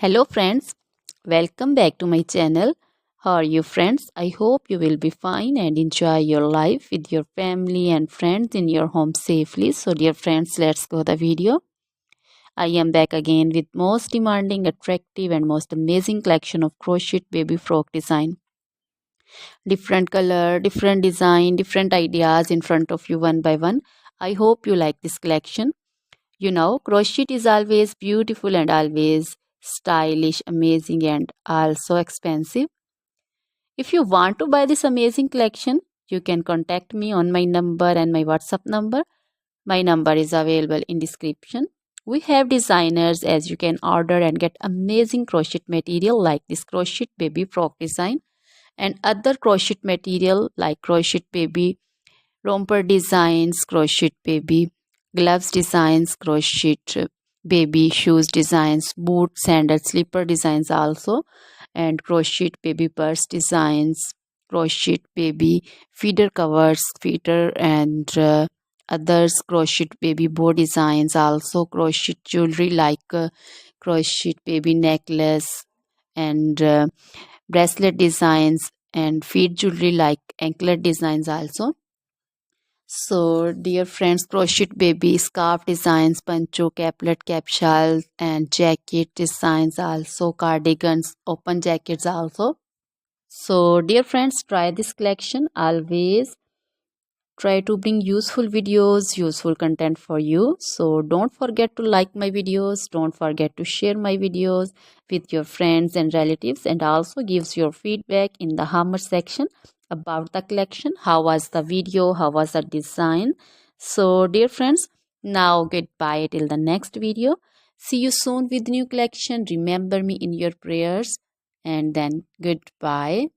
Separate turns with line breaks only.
Hello friends, welcome back to my channel. How are you friends? I hope you will be fine and enjoy your life with your family and friends in your home safely. So dear friends, let's go the video. I am back again with most demanding, attractive and most amazing collection of crochet baby frock design. Different color, different design, different ideas in front of you one by one. I hope you like this collection. Crochet is always beautiful and always stylish, amazing, and also expensive. If you want to buy this amazing collection, you can contact me on my number and my WhatsApp number. My number is available in description. We have designers as you can order and get amazing crochet material like this crochet baby frock design and other crochet material like crochet baby romper designs, crochet baby gloves designs, crochet baby shoes designs, boot, sandal, slipper designs also, and crochet baby purse designs, crochet baby feeder covers, feeder and others, crochet baby bow designs also, crochet jewelry like crochet baby necklace and bracelet designs and feet jewelry like anklet designs also. So, dear friends, crochet baby scarf designs, pancho, caplet, capsule, and jacket designs also, cardigans, open jackets also. So, dear friends, try this collection. Always try to bring useful videos, useful content for you. So, don't forget to like my videos. Don't forget to share my videos with your friends and relatives, and also gives your feedback in the hammer section about the collection. How was the video? How was the design? So dear friends, now goodbye till the next video. See you soon with new collection. Remember me in your prayers, and then goodbye.